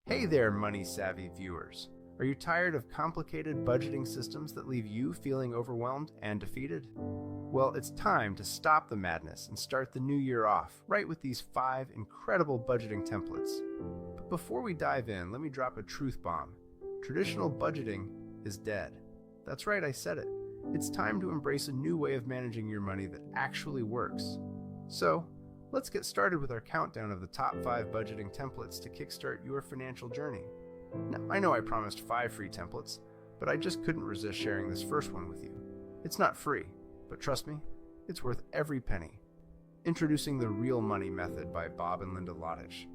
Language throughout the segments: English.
Hey there, money-savvy viewers. Are you tired of complicated budgeting systems that leave you feeling overwhelmed and defeated? Well, it's time to stop the madness and start the new year off right with these 5 incredible budgeting templates. But before we dive in, let me drop a truth bomb. Traditional budgeting is dead. That's right, I said it. It's time to embrace a new way of managing your money that actually works. So, let's get started with our countdown of the top 5 budgeting templates to kickstart your financial journey. Now, I know I promised 5 free templates, but I just couldn't resist sharing this first one with you. It's not free, but trust me, it's worth every penny. Introducing the Real Money Method by Bob and Linda Lotich.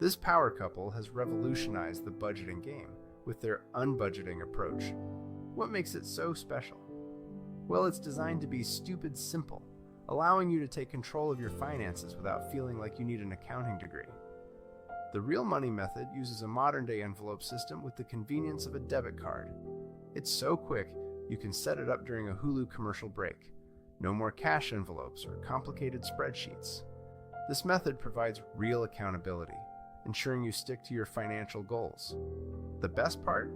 This power couple has revolutionized the budgeting game with their unbudgeting approach. What makes it so special? Well, it's designed to be stupid simple, allowing you to take control of your finances without feeling like you need an accounting degree. The Real Money Method uses a modern-day envelope system with the convenience of a debit card. It's so quick, you can set it up during a Hulu commercial break. No more cash envelopes or complicated spreadsheets. This method provides real accountability, ensuring you stick to your financial goals. The best part?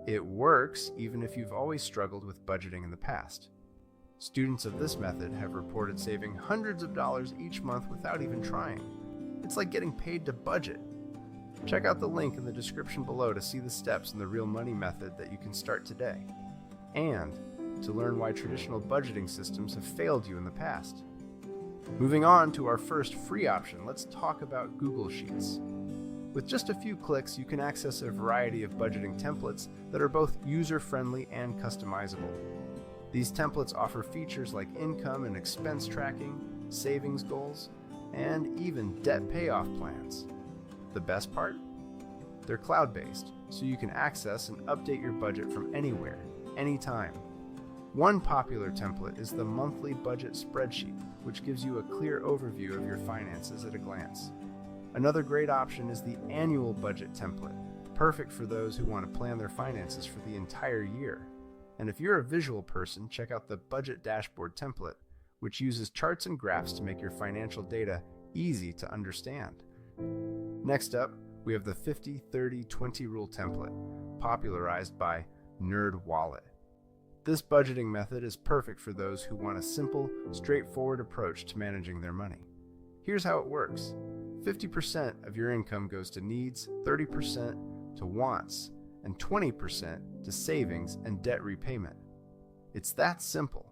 It works even if you've always struggled with budgeting in the past. Students of this method have reported saving hundreds of dollars each month without even trying. It's like getting paid to budget. Check out the link in the description below to see the steps in the Real Money Method that you can start today, and to learn why traditional budgeting systems have failed you in the past. Moving on to our first free option, let's talk about Google Sheets. With just a few clicks, you can access a variety of budgeting templates that are both user-friendly and customizable. These templates offer features like income and expense tracking, savings goals, and even debt payoff plans. The best part? They're cloud-based, so you can access and update your budget from anywhere, anytime. One popular template is the Monthly Budget Spreadsheet, which gives you a clear overview of your finances at a glance. Another great option is the Annual Budget Template, perfect for those who want to plan their finances for the entire year. And if you're a visual person, check out the Budget Dashboard Template, which uses charts and graphs to make your financial data easy to understand. Next up, we have the 50-30-20 Rule Template, popularized by NerdWallet. This budgeting method is perfect for those who want a simple, straightforward approach to managing their money. Here's how it works. 50% of your income goes to needs, 30% to wants, and 20% to savings and debt repayment. It's that simple.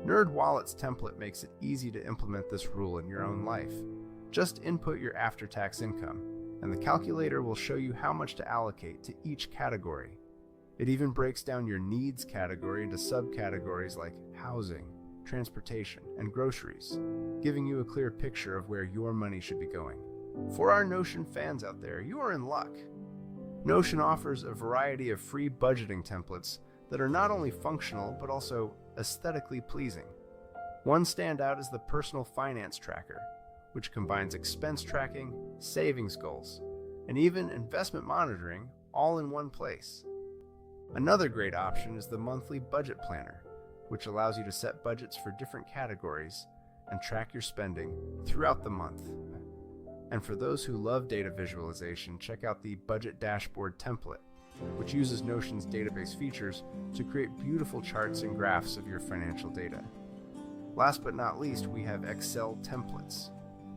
NerdWallet's template makes it easy to implement this rule in your own life. Just input your after-tax income, and the calculator will show you how much to allocate to each category. It even breaks down your needs category into subcategories like housing, transportation, and groceries, giving you a clear picture of where your money should be going. For our Notion fans out there, you are in luck. Notion offers a variety of free budgeting templates that are not only functional but also aesthetically pleasing. One standout is the Personal Finance Tracker, which combines expense tracking, savings goals, and even investment monitoring all in one place. Another great option is the Monthly Budget Planner, which allows you to set budgets for different categories and track your spending throughout the month. And for those who love data visualization, check out the Budget Dashboard Template, which uses Notion's database features to create beautiful charts and graphs of your financial data. Last but not least, we have Excel templates.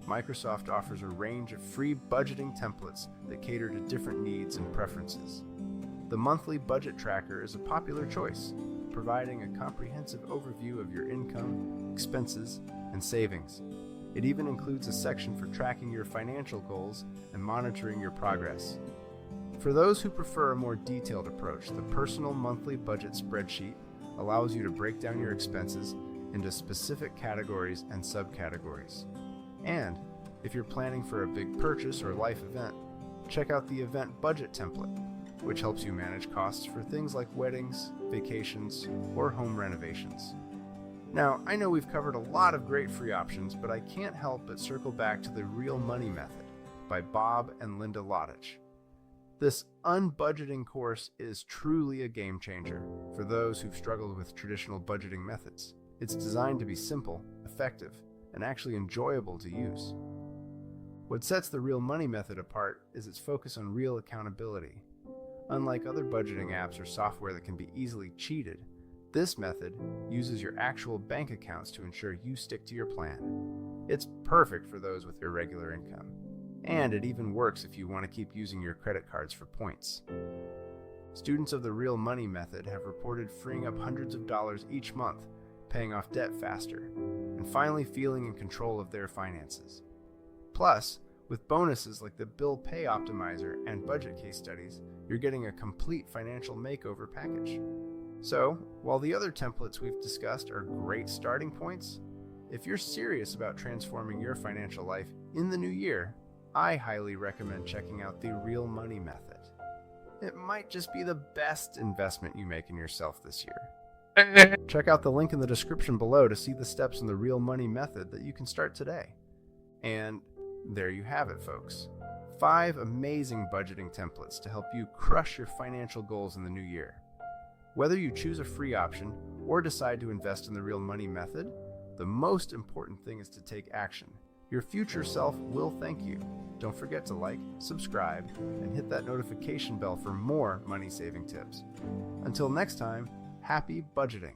Microsoft offers a range of free budgeting templates that cater to different needs and preferences. The Monthly Budget Tracker is a popular choice, providing a comprehensive overview of your income, expenses, and savings. It even includes a section for tracking your financial goals and monitoring your progress. For those who prefer a more detailed approach, the Personal Monthly Budget Spreadsheet allows you to break down your expenses into specific categories and subcategories. And if you're planning for a big purchase or life event, check out the Event Budget Template, which helps you manage costs for things like weddings, vacations, or home renovations. Now, I know we've covered a lot of great free options, but I can't help but circle back to the Real Money Method by Bob and Linda Lotich. This unbudgeting course is truly a game changer for those who've struggled with traditional budgeting methods. It's designed to be simple, effective, and actually enjoyable to use. What sets the Real Money method apart is its focus on real accountability. Unlike other budgeting apps or software that can be easily cheated, this method uses your actual bank accounts to ensure you stick to your plan. It's perfect for those with irregular income, and it even works if you want to keep using your credit cards for points. Students of the Real Money method have reported freeing up hundreds of dollars each month, paying off debt faster, and finally feeling in control of their finances. Plus, with bonuses like the Bill Pay Optimizer and budget case studies, you're getting a complete financial makeover package. So, while the other templates we've discussed are great starting points, if you're serious about transforming your financial life in the new year, I highly recommend checking out the Real Money method. It might just be the best investment you make in yourself this year. Check out the link in the description below to see the steps in the Real Money method that you can start today. And there you have it, folks. 5 amazing budgeting templates to help you crush your financial goals in the new year. Whether you choose a free option or decide to invest in the Real Money method, the most important thing is to take action. Your future self will thank you. Don't forget to like, subscribe, and hit that notification bell for more money-saving tips. Until next time, happy budgeting.